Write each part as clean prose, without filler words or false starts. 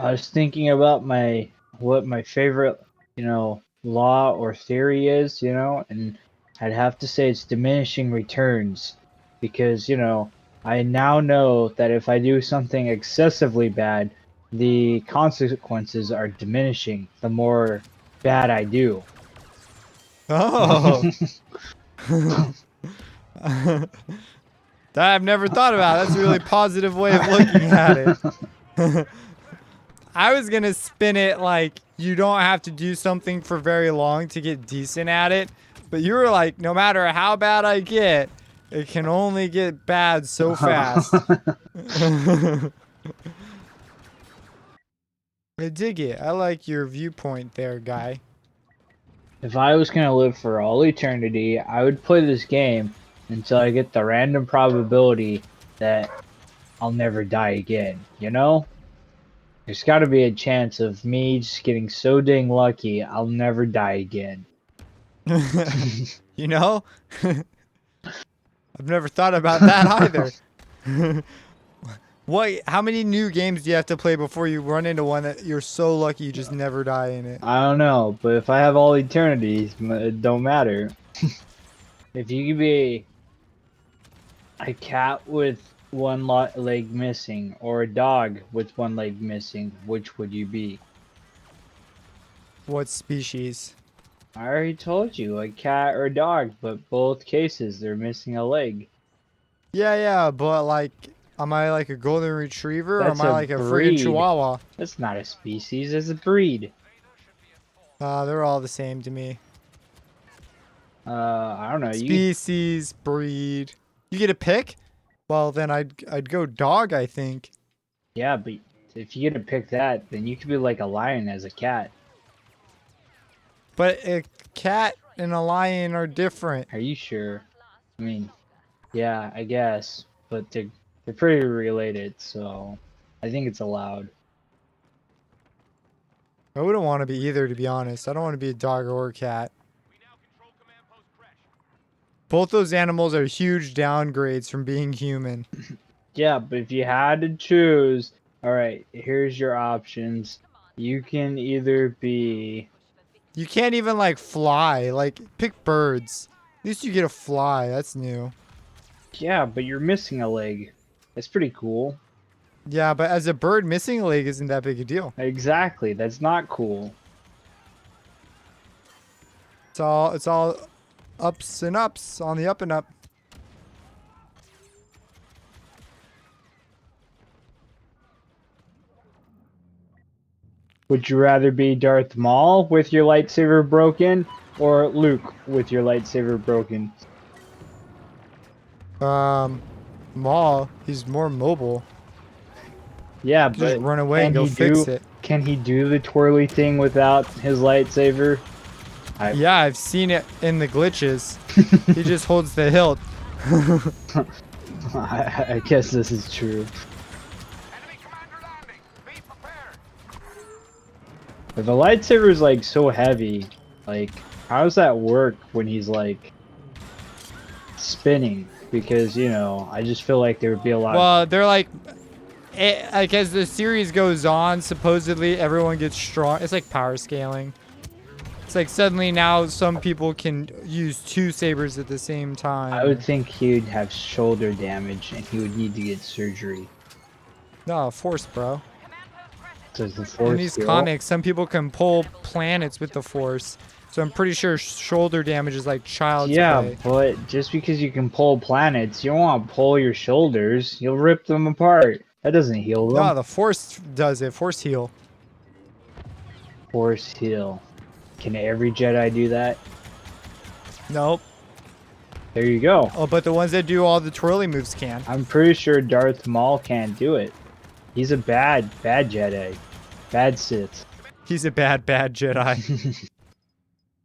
I was thinking about what my favorite, law or theory is, and I'd have to say it's diminishing returns because, I now know that if I do something excessively bad, the consequences are diminishing the more bad I do. Oh. That I've never thought about. That's a really positive way of looking at it. I was gonna spin it like you don't have to do something for very long to get decent at it, but you were like, no matter how bad I get, it can only get bad so fast. I dig it. I like your viewpoint there, guy. If I was going to live for all eternity, I would play this game until I get the random probability that I'll never die again, you know? There's got to be a chance of me just getting so dang lucky I'll never die again. You know? I've never thought about that either. How many new games do you have to play before you run into one that you're so lucky you just never die in it? I don't know, but if I have all eternity, it don't matter. If you could be a cat with one leg missing or a dog with one leg missing, which would you be? What species? I already told you, a cat or a dog, but both cases they're missing a leg. Yeah, but like, am I like a golden retriever or am That's I a like a friggin' breed. chihuahua? That's not a species, it's a breed. They're all the same to me. I don't know. You Species, breed. You get a pick? Well, then I'd go dog, I think. Yeah, but if you get to pick that, then you could be like a lion as a cat. But a cat and a lion are different. Are you sure? I mean, yeah, I guess, but they're pretty related, so I think it's allowed. I wouldn't want to be either, to be honest. I don't want to be a dog or a cat. Both those animals are huge downgrades from being human. Yeah, but if you had to choose, all right, here's your options. You can either be. You can't even like fly. Like, pick birds. At least you get a fly. That's new. Yeah, but you're missing a leg. That's pretty cool. Yeah, but as a bird, missing a leg isn't that big a deal. Exactly, that's not cool. It's all ups and ups on the up and up. Would you rather be Darth Maul with your lightsaber broken, or Luke with your lightsaber broken? Maul, he's more mobile. Yeah, You just but run away and go fix it. can he do the twirly thing without his lightsaber? Yeah, I've seen it in the glitches. He just holds the hilt. I guess this is true. If a lightsaber is like so heavy, like how does that work when he's like spinning? Because I just feel like there would be a lot. Well, they're like as the series goes on, supposedly everyone gets strong. It's like power scaling. It's like suddenly now some people can use two sabers at the same time. I would think he would have shoulder damage and he would need to get surgery. No, force, bro. Does the force In these heal? comics, some people can pull planets with the force. So I'm pretty sure shoulder damage is like child's play. But just because you can pull planets, you don't want to pull your shoulders. You'll rip them apart. That doesn't heal them. No, the force does it. Force heal. Force heal. Can every Jedi do that? Nope. There you go. Oh, but the ones that do all the twirly moves can. I'm pretty sure Darth Maul can't do it. He's a bad Jedi. Bad Sith. He's a bad Jedi.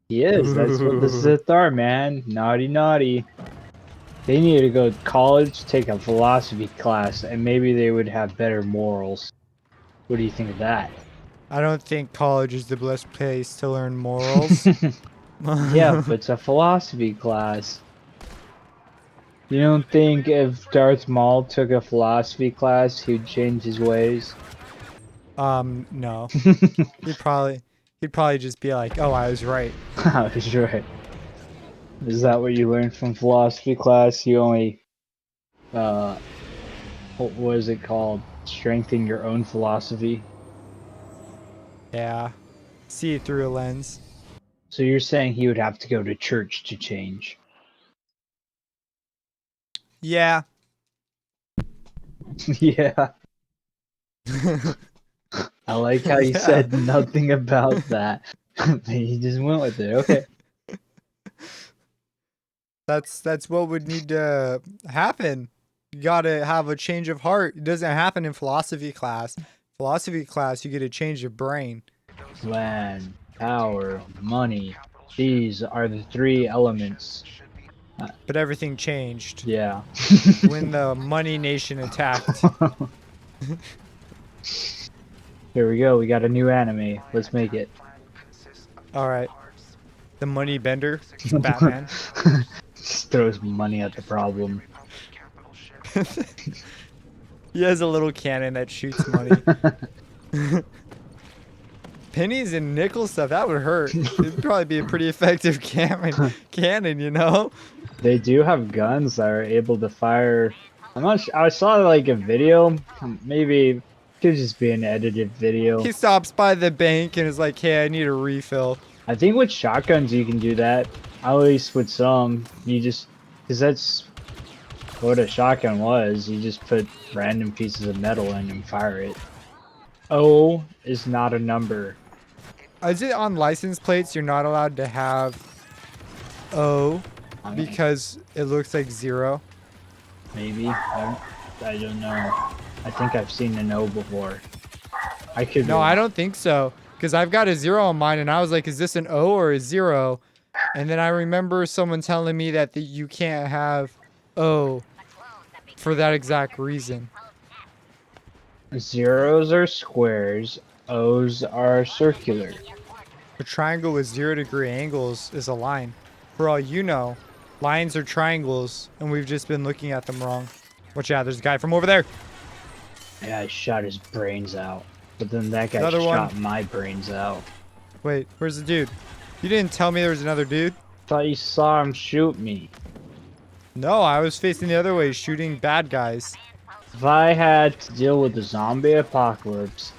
He is. That's what the Sith are, man. Naughty, naughty. They need to go to college, take a philosophy class, and maybe they would have better morals. What do you think of that? I don't think college is the best place to learn morals. Yeah, but it's a philosophy class. You don't think if Darth Maul took a philosophy class, he'd change his ways? No. He'd probably just be like, "Oh, I was right." I was right. Is that what you learned from philosophy class? You only, uh, what was it called? Strengthen your own philosophy. Yeah. See it through a lens. So you're saying he would have to go to church to change? Yeah. Yeah. I like how you Yeah. said nothing about that. You just went with it. Okay. That's what would need to happen. You gotta have a change of heart. It doesn't happen in philosophy class. Philosophy class, you get a change of brain. Land, power, money. These are the three elements. But everything changed Yeah. when the money nation attacked. Here we go. We got a new anime. Let's make it. All right. The money bender. It's Batman. Just throws money at the problem. He has a little cannon that shoots money. Pennies and nickel stuff, that would hurt. It'd probably be a pretty effective cannon, you know? They do have guns that are able to fire. I'm not. I saw like a video. Maybe could just be an edited video. He stops by the bank and is like, "Hey, I need a refill." I think with shotguns you can do that. At least with some, you just because that's what a shotgun was. You just put random pieces of metal in and fire it. O is not a number. Is it on license plates you're not allowed to have O I don't- because it looks like 0? Maybe. I don't know. I think I've seen an O before. I could. No, I don't think so. Because I've got a 0 on mine and I was like, is this an O or a 0? And then I remember someone telling me that you can't have O for that exact reason. Zeros are squares. O's are circular. A triangle with 0-degree angles is a line. For all you know, lines are triangles and we've just been looking at them wrong. Watch out, there's a guy from over there. Yeah, I shot his brains out. But then that guy Another shot one. my brains out. Wait, where's the dude? You didn't tell me there was another dude? Thought you saw him shoot me. No, I was facing the other way, shooting bad guys. If I had to deal with the zombie apocalypse,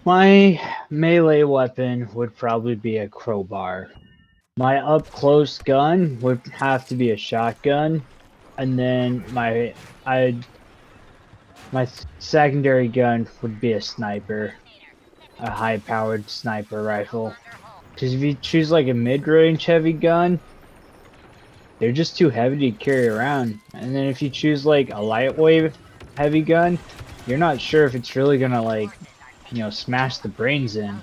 my melee weapon would probably be a crowbar. My up-close gun would have to be a shotgun, and then my secondary gun would be a sniper, a high-powered sniper rifle. Because if you choose like a mid-range heavy gun, they're just too heavy to carry around. And then if you choose like a lightweight heavy gun, you're not sure if it's really gonna like, smash the brains in.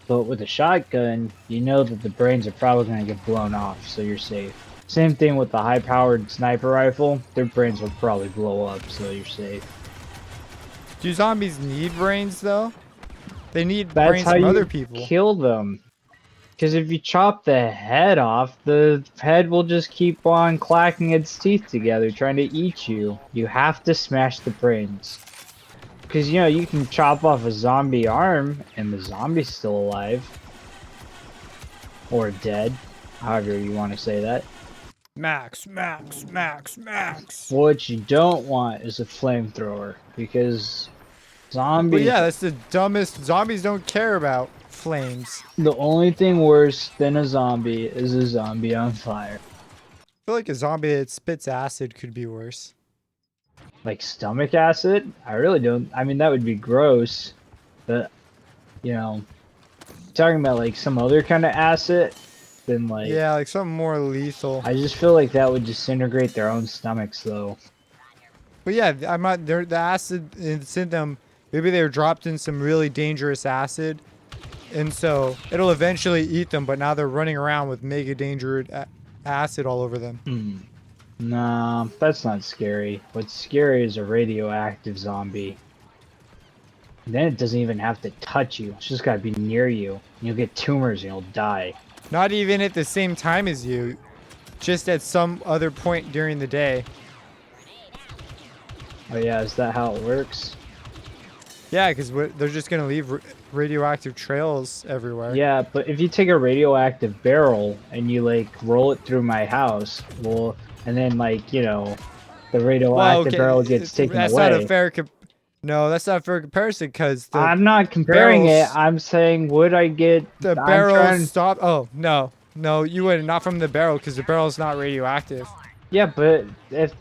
But with a shotgun, you know that the brains are probably gonna get blown off, so you're safe. Same thing with the high-powered sniper rifle. Their brains will probably blow up, so you're safe. Do zombies need brains though? They need That's brains how from you other people. kill them. Because if you chop the head off, the head will just keep on clacking its teeth together, trying to eat you. You have to smash the brains. Because, you can chop off a zombie arm, and the zombie's still alive. Or dead. However you want to say that. Max, max, max, max. What you don't want is a flamethrower. Because Well, zombies... yeah, that's the dumbest. Zombies don't care about flames. The only thing worse than a zombie is a zombie on fire. I feel like a zombie that spits acid could be worse. Like stomach acid? I really don't. I mean, that would be gross. But, talking about like some other kind of acid, then like. Yeah, like something more lethal. I just feel like that would disintegrate their own stomachs, though. But yeah, I'm not. The acid it's in them. Maybe they were dropped in some really dangerous acid, and so it'll eventually eat them. But now they're running around with mega dangerous acid all over them. Nah, that's not scary. What's scary is a radioactive zombie. Then it doesn't even have to touch you. It's just gotta be near you. You'll get tumors and you'll die. Not even at the same time as you, just at some other point during the day. Oh yeah, is that how it works? Yeah, because they're just gonna leave radioactive trails everywhere. Yeah, but if you take a radioactive barrel and you like roll it through my house, well, and then like the Well, radioactive okay, barrel gets taken that's not a away. fair. No, that's not a fair comparison because I'm not comparing it. barrels, I'm saying would I get? the I'm barrels trying. stop. Oh no, no, you wouldn't. Not from the barrel because the barrel's not radioactive. Yeah, but if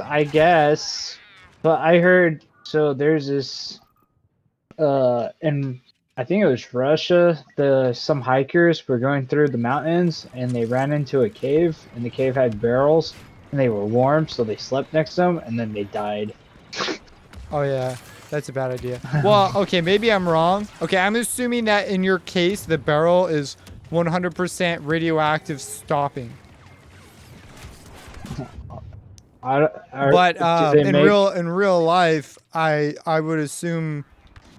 I guess, but I heard so there's this and I think it was Russia. Some hikers were going through the mountains and they ran into a cave, and the cave had barrels, and they were warm, so they slept next to them, and then they died. Oh yeah, that's a bad idea. Well, okay, maybe I'm wrong. Okay, I'm assuming that in your case the barrel is 100% radioactive stopping. But Do they make? in real life, I would assume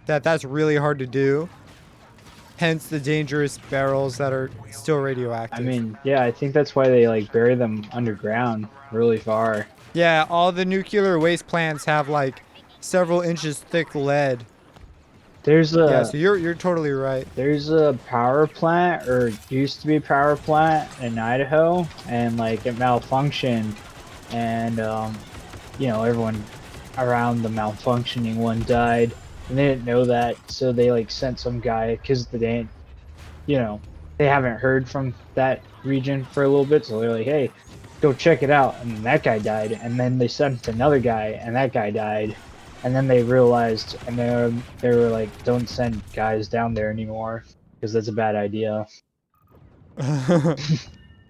that that's really hard to do. Hence the dangerous barrels that are still I radioactive. mean, yeah, I think that's why they like bury them underground really far. Yeah, all the nuclear waste plants have like several inches thick lead. There's Yeah, a so you're totally right. there's a power plant, or used to be a power plant in Idaho, and like it malfunctioned, and everyone around the malfunctioning one died, and they didn't know that, so they like sent some guy because you know they haven't heard from that region for a little bit, so they're like, hey, go check it out, and that guy died, and then they sent another guy, and that guy died, and then they realized, and they were like, don't send guys down there anymore because that's a bad idea.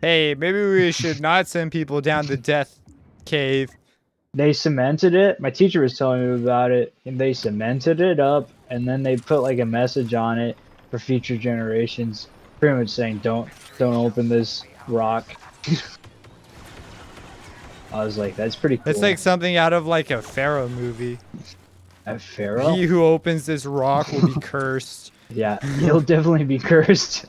Hey, maybe we should not send people down the death cave. They cemented it. My teacher was telling me about it, and they cemented it up, and then they put like a message on it for future generations, pretty much saying, don't open this rock. I was like, that's pretty It's cool. like something out of like a pharaoh movie. A pharaoh? He who opens this rock will be cursed. Yeah, he'll definitely be cursed.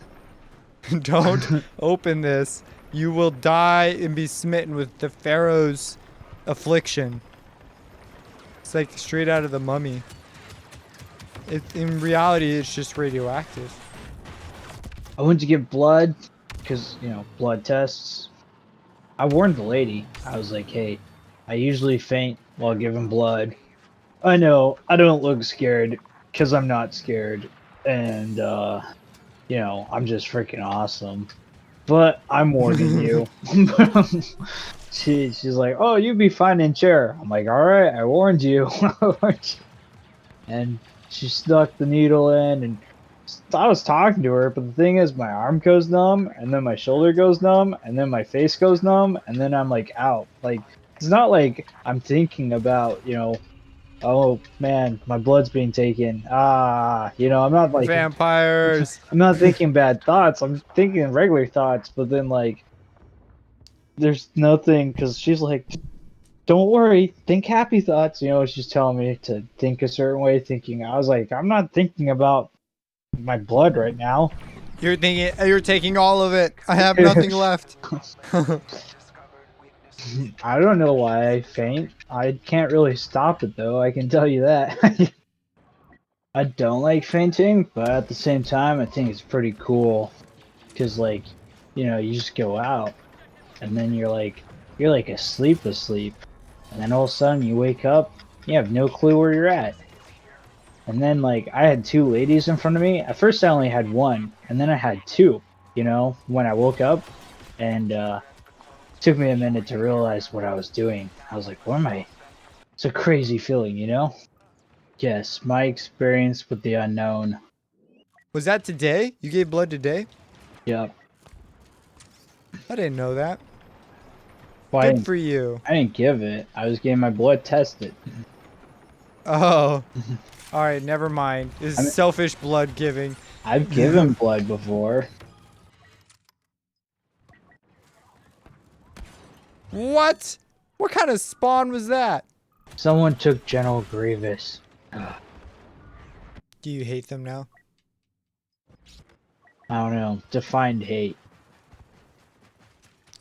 Don't open this. You will die and be smitten with the pharaoh's affliction. It's like straight out of the Mummy. In reality, it's just radioactive. I went to give blood because, blood tests. I warned the lady. I was like, hey, I usually faint while giving blood. I know, I don't look scared because I'm not scared. And, I'm just freaking awesome. But I'm warning you. She's like, oh, you'd be fine in chair. I'm like, all right, I warned you. And she stuck the needle in, and I was talking to her, but the thing is, my arm goes numb, and then my shoulder goes numb, and then my face goes numb, and then I'm like out. Like, it's not like I'm thinking about, oh man, my blood's being taken. I'm not like Vampires. I'm not thinking bad thoughts. I'm thinking regular thoughts, but then like there's nothing, because she's like, don't worry, think happy thoughts. She's telling me to think a certain way, thinking. I was like, I'm not thinking about my blood right now. You're thinking you're taking all of it. I have nothing left. I don't know why I faint. I can't really stop it though, I can tell you that. I don't like fainting, but at the same time, I think it's pretty cool. Because, like, you just go out, and then you're like asleep. And then all of a sudden, you wake up, you have no clue where you're at. And then, like, I had two ladies in front of me. At first, I only had one, and then I had two, when I woke up. And, took me a minute to realize what I was doing. I was like, what am I? It's a crazy feeling, Yes, my experience with the unknown. Was that today? You gave blood today? Yep. I didn't know that. Well, Good for you. I didn't give it. I was getting my blood tested. Oh. All right, never mind. This is selfish blood giving. I've given blood before. What? What kind of spawn was that? Someone took General Grievous. Do you hate them now? I don't know. Defined hate.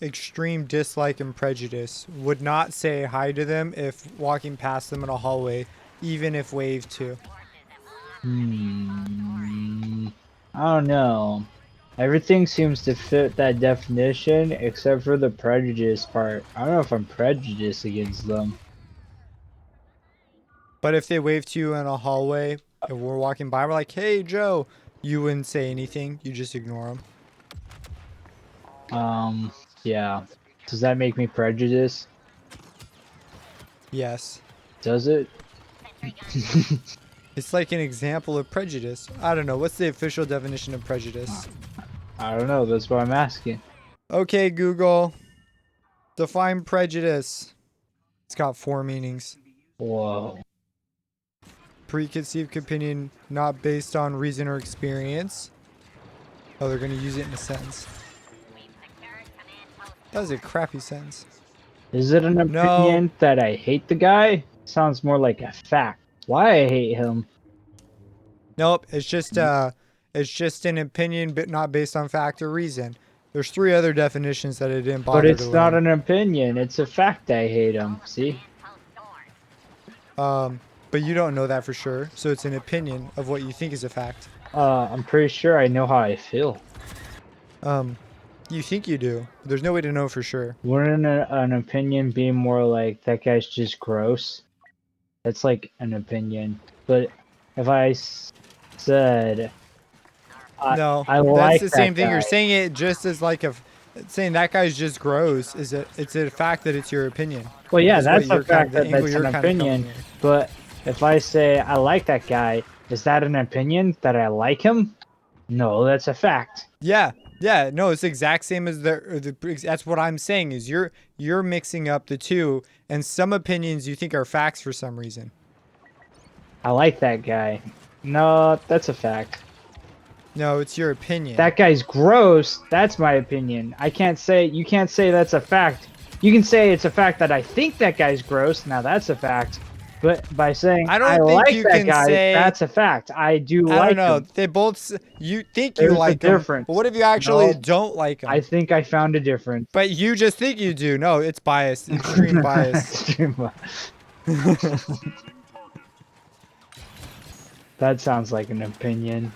Extreme dislike and prejudice. Would not say hi to them if walking past them in a hallway even if wave 2. I don't know. Everything seems to fit that definition except for the prejudice part. I don't know if I'm prejudiced against them. But if they wave to you in a hallway and we're walking by, we're like, hey, Joe, you wouldn't say anything. You just ignore them. Yeah. Does that make me prejudiced? Yes. Does it? It's like an example of prejudice. I don't know. What's the official definition of prejudice? I don't know. That's what I'm asking. Okay, Google. Define prejudice. It's got 4 meanings. Whoa. Preconceived opinion not based on reason or experience. Oh, they're going to use it in a sentence. That was a crappy sentence. Is it an opinion that I hate the guy? Sounds more like a fact. Why I hate him? Nope, it's just an opinion, but not based on fact or reason. There's 3 other definitions that I didn't bother But it's to not learn. an opinion. It's a fact I hate him. See? But you don't know that for sure, so it's an opinion of what you think is a fact. I'm pretty sure I know how I feel. You think you do. There's no way to know for sure. Wouldn't an opinion be more like that guy's just gross? That's like an opinion. But if I said No, I that's like the that same thing. guy. You're saying it just as like saying that guy's just gross. It's a fact that it's your opinion. Well, yeah, Is what that's a you're fact the that angle that's you're an kind of coming opinion. here. But if I say I like that guy, is that an opinion that I like him? No, that's a fact. Yeah, no, it's the exact same as that's what I'm saying is you're mixing up the two, and some opinions you think are facts for some reason. I like that guy. No, that's a fact. No, it's your opinion. That guy's gross. That's my opinion. You can't say that's a fact. You can say it's a fact that I think that guy's gross. Now that's a fact. But by saying I don't I think like you that can guy, say, that's a fact. I do I like don't know. him. They both you think you There's a like them, difference. but what if you actually No, don't like them? I think I found a difference. But you just think you do. No, it's bias. Extreme bias. Extreme bias. That sounds like an opinion.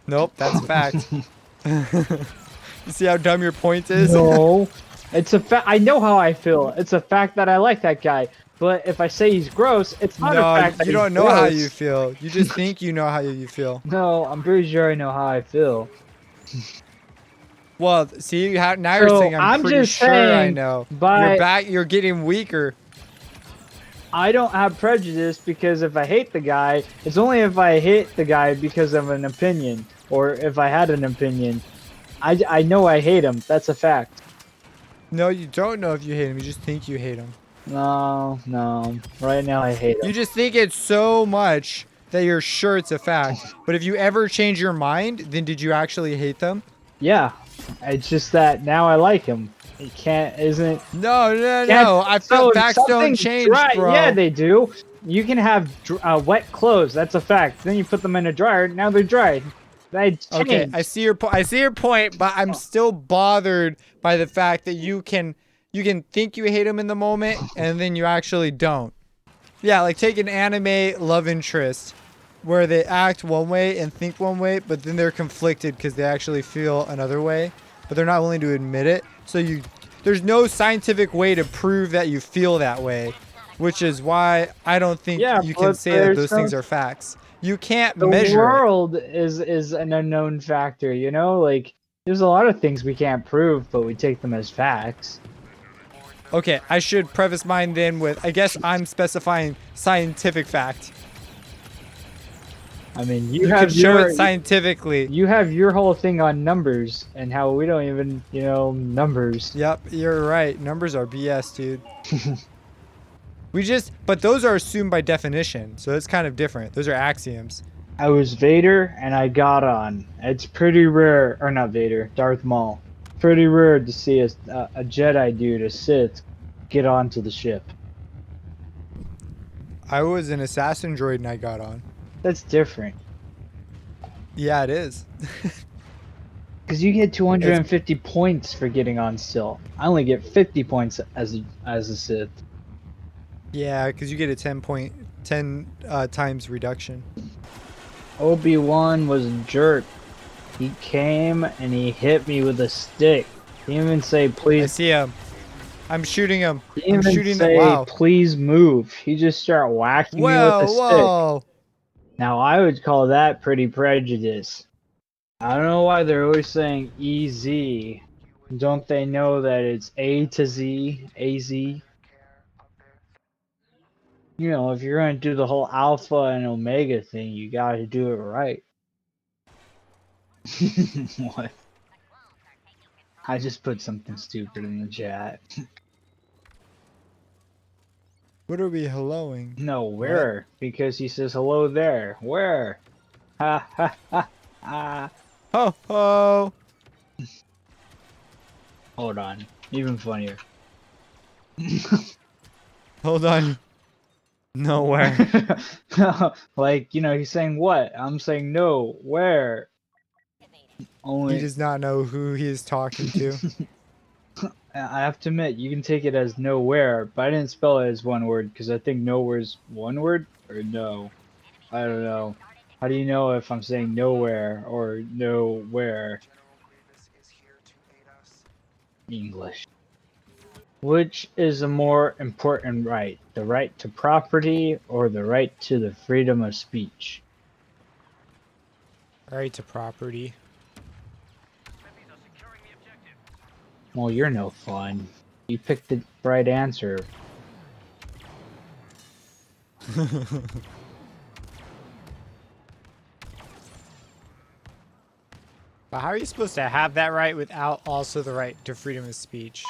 Nope, that's a fact. You see how dumb your point is? No, it's a fact. I know how I feel. It's a fact that I like that guy. But if I say he's gross, it's not a fact that you he's don't know how gross. you feel. You just think you know how you feel. No, I'm pretty sure I know how I feel. Well, see how now you're So, saying I'm I'm pretty just sure I saying know. by- You're getting weaker. I don't have prejudice because if I hate the guy, it's only if I hate the guy because of an opinion, or if I had an opinion. I know I hate him. That's a fact. No, you don't know if you hate him. You just think you hate him. No. Right now I hate him. You just think it so much that you're sure it's a fact. But if you ever change your mind, then did you actually hate them? Yeah. It's just that now I like him. It isn't. No. I feel facts don't change, bro. Yeah, they do. You can have wet clothes. That's a fact. Then you put them in a dryer. Now they're dry. They change. Okay, I see your point, but I'm still bothered by the fact that you can think you hate him in the moment and then you actually don't. Yeah, like take an anime love interest where they act one way and think one way, but then they're conflicted because they actually feel another way, but they're not willing to admit it. So there's no scientific way to prove that you feel that way, which is why I don't think you can say that those things are facts. You can't measure it. The world is an unknown factor, you know? Like, there's a lot of things we can't prove, but we take them as facts. Okay, I should preface mine then with, I guess I'm specifying scientific fact. I mean, You can show it scientifically. You have your whole thing on numbers and how we don't even, numbers. Yep, you're right. Numbers are BS, dude. But those are assumed by definition, so it's kind of different. Those are axioms. I was Vader and I got on. It's pretty rare, or not Vader, Darth Maul. Pretty rare to see a Jedi dude, a Sith, get onto the ship. I was an assassin droid and I got on. That's different. Yeah, it is. Because you get 250 points for getting on still. I only get 50 points as a Sith. Yeah, because you get a 10-point 10 times reduction. Obi-Wan was a jerk. He came and he hit me with a stick. He didn't even say I please. see him. I'm shooting him. He I'm didn't even shooting them. say Wow. please move. He just started whacking me with a Whoa, stick. whoa. Now I would call that pretty prejudice. I don't know why they're always saying EZ. Don't they know that it's A to Z, AZ? You know, if you're gonna do the whole alpha and omega thing, you gotta do it right. What? I just put something stupid in the chat. What are we helloing? No, What? where? Because he says hello there. Where? Ha ha ha ha. Ho ho. Hold on. Even funnier. Hold on. Nowhere. Like, you know, he's saying what? I'm saying no. Where? He Only. does not know who he is talking to. I have to admit, you can take it as nowhere, but I didn't spell it as one word because I think nowhere's one word or no. I don't know. How do you know if I'm saying nowhere or nowhere? English. Which is a more important right? The right to property or the right to the freedom of speech? Right to property. Well, you're no fun. You picked the right answer. But how are you supposed to have that right without also the right to freedom of speech?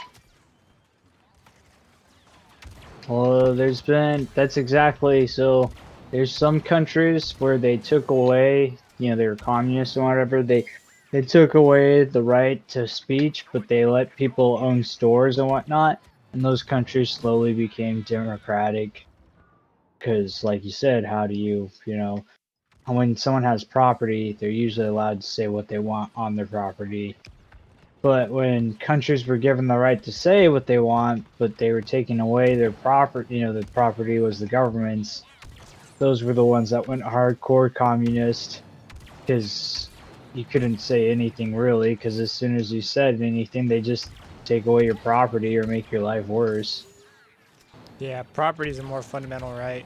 Well, that's exactly, so there's some countries where they took away, you know, they were communists or whatever, they took away the right to speech, but they let people own stores and whatnot, and those countries slowly became democratic. Because, like you said, how do you know, when someone has property, they're usually allowed to say what they want on their property. But when countries were given the right to say what they want, but they were taking away their property, you know, the property was the government's, those were the ones that went hardcore communist because you couldn't say anything really, because as soon as you said anything, they just take away your property or make your life worse. Yeah, property is a more fundamental right.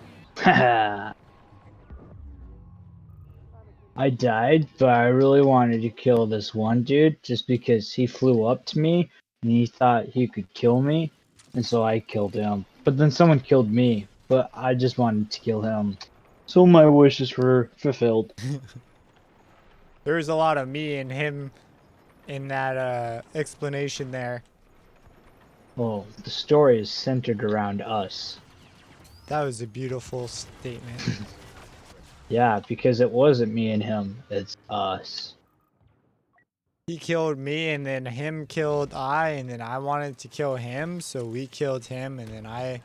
I died, but I really wanted to kill this one dude just because he flew up to me and he thought he could kill me, and so I killed him. But then someone killed me, but I just wanted to kill him. So my wishes were fulfilled. There's a lot of me and him in that explanation there. Well, the story is centered around us. That was a beautiful statement. Yeah, because it wasn't me and him, it's us. He killed me and then him killed I and then I wanted to kill him, so we killed him and then I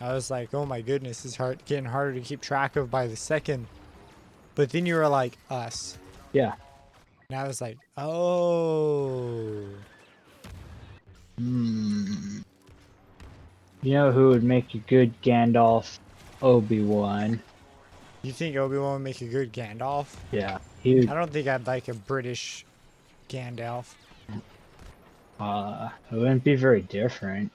was like, oh my goodness, it's getting harder to keep track of by the second. But then you were like, us. Yeah. And I was like, oh. Hmm. You know who would make a good Gandalf? Obi-Wan. You think Obi-Wan would make a good Gandalf? Yeah. He would, I don't think I'd like a British Gandalf. it wouldn't be very different.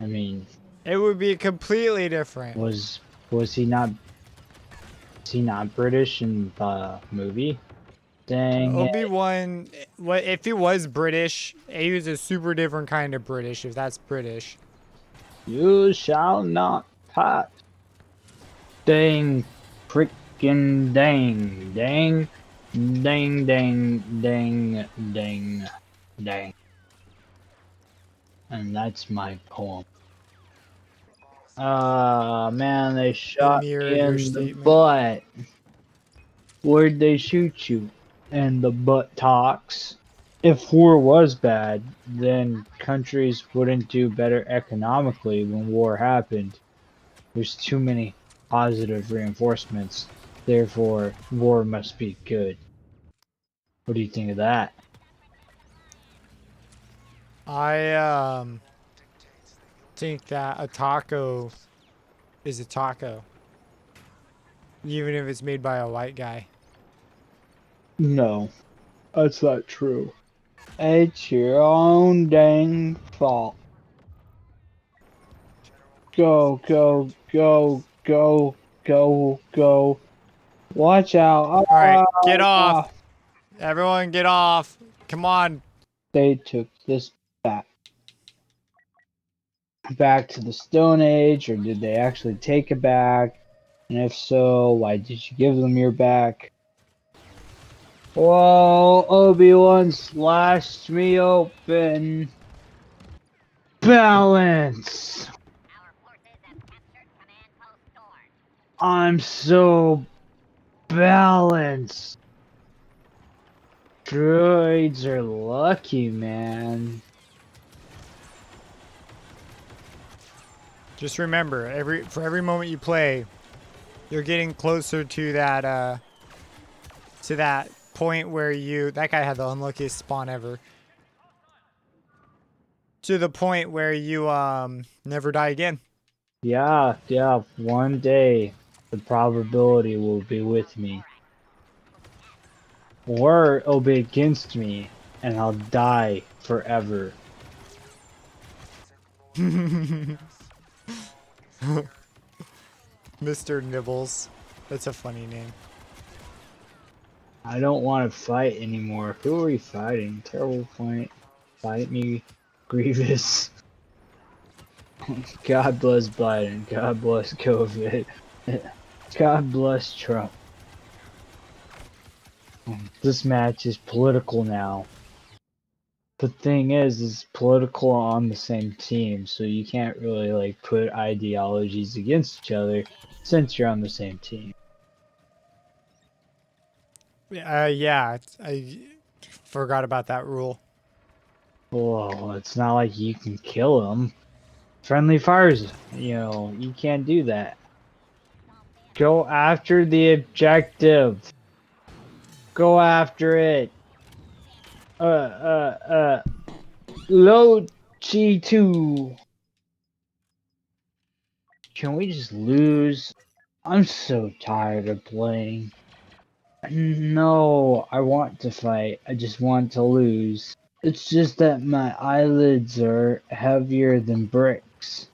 I mean, It would be completely different. was was he not British in the movie? Dang it. Obi-Wan, what if he was British? He was a super different kind of British, if that's British. You shall not pass. Dang, frickin' dang, dang, dang, dang, dang, dang, dang. And that's my poem. Ah, man, they It shot me mirrored your in the statement. butt. Where'd they shoot you? In the buttocks. If war was bad, then countries wouldn't do better economically when war happened. There's too many positive reinforcements. Therefore, war must be good. What do you think of that? I think that a taco is a taco. Even if it's made by a white guy. No, that's not true. It's your own dang fault. Go, go, go, go, go, go. Watch out. All right, get off. Ah, Everyone get off. Come on. they took this back. Back to the Stone Age, or did they actually take it back? And if so, why did you give them your back? Whoa, Obi-Wan slashed me open. Balance! I'm so balanced. Droids are lucky, man. Just remember, for every moment you play, you're getting closer to that point where that guy had the unluckiest spawn ever. To the point where you never die again. Yeah, one day the probability will be with me. Or it'll be against me, and I'll die forever. Mr. Nibbles. That's a funny name. I don't want to fight anymore. Who are we fighting? Terrible point. Fight me, Grievous. God bless Biden. God bless COVID. God bless Trump. This match is political now. The thing is political on the same team, so you can't really like put ideologies against each other since you're on the same team. Yeah, I forgot about that rule. Well, it's not like you can kill them. Friendly fires, you can't do that. Go after the objective. Go after it. Low G2. Can we just lose? I'm so tired of playing. No, I want to fight. I just want to lose. It's just that my eyelids are heavier than bricks.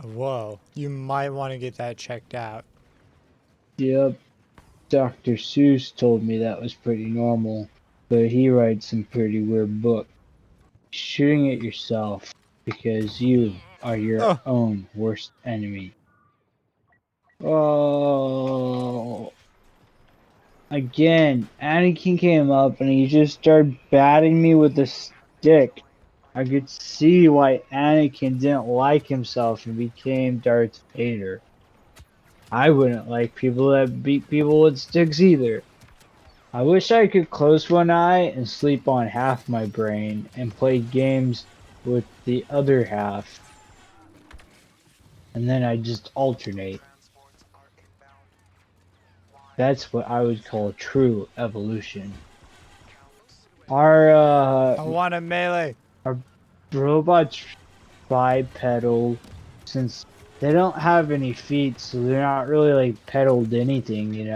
Whoa, you might want to get that checked out. Yep, Dr. Seuss told me that was pretty normal, but he writes some pretty weird book. Shooting at yourself because you are your Oh, own worst enemy. Oh, again, Anakin came up and he just started batting me with a stick. I could see why Anakin didn't like himself and became Darth Vader. I wouldn't like people that beat people with sticks either. I wish I could close one eye and sleep on half my brain and play games with the other half. And then I just alternate. That's what I would call true evolution. Our I want a melee. our robots bipedal since they don't have any feet, so they're not really like pedaled anything,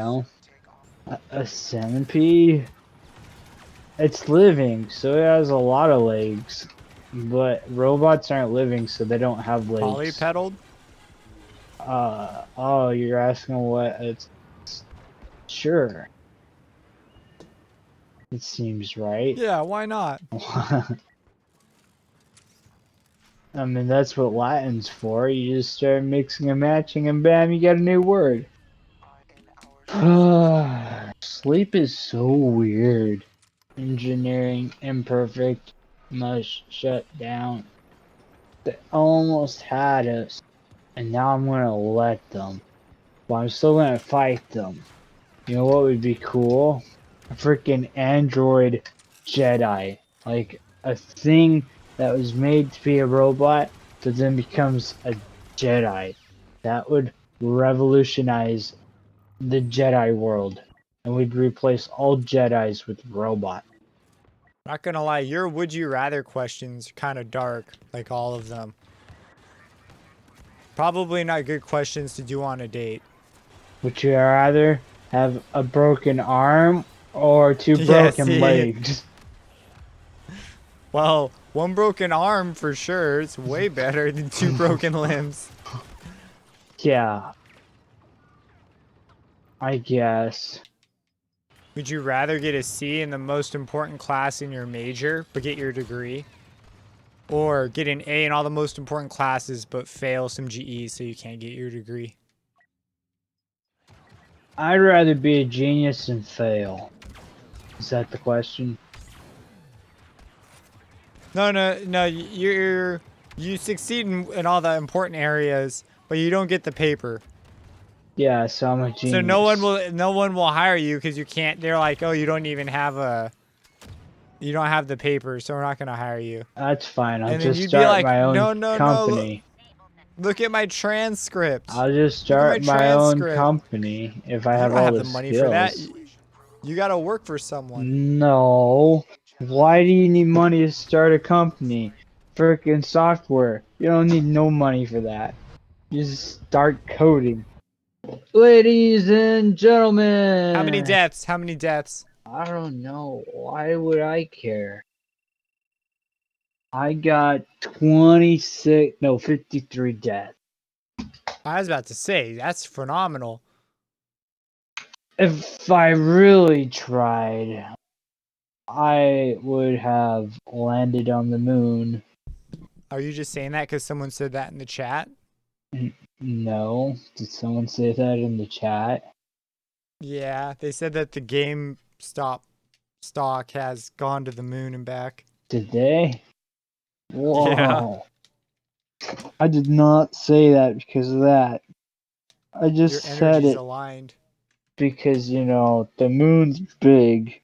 A centipede? It's living, so it has a lot of legs. But robots aren't living, so they don't have legs. Polypedaled? Oh, you're asking what it's... Sure. It seems right. Yeah, why not? I mean, that's what Latin's for. You just start mixing and matching, and bam, you get a new word. Sleep is so weird. Engineering imperfect must shut down. They almost had us, and now I'm gonna let them. But I'm still gonna fight them. You know what would be cool? A freaking android Jedi. Like a thing that was made to be a robot, but then becomes a Jedi. That would revolutionize the Jedi world. And we'd replace all Jedis with robots. Not gonna lie, your would you rather questions are kind of dark, like all of them. Probably not good questions to do on a date. Would you rather have a broken arm or two Yeah, broken see? legs? Well, one broken arm for sure. It's way better than two broken limbs. Yeah, I guess. Would you rather get a C in the most important class in your major, but get your degree? Or get an A in all the most important classes, but fail some GEs so you can't get your degree? I'd rather be a genius and fail. Is that the question? No. You succeed in all the important areas, but you don't get the paper. Yeah, so I'm a So genius. no one will hire you because you can't. They're like, oh, you don't have the paper, so we're not gonna hire you. That's fine. I'll And then just you'd be start like, my own no. company. Look at my transcript. I'll just Look at my start my own transcript. company if I You have don't all have the the money for that. skills. You gotta work for someone. No. Why do you need money to start a company? Freaking software. You don't need no money for that. You just start coding. Ladies and How many gentlemen. deaths? How many deaths? I don't know. Why would I care? I got 53 deaths. I was about to say, that's phenomenal. If I really tried, I would have landed on the moon. Are you just saying that because someone said that in the chat? No. Did someone say that in the chat? Yeah, they said that the GameStop stock has gone to the moon and back. Did they? Yeah, Whoa. I did not say that because of that. I your just said energy's it aligned. because, the moon's big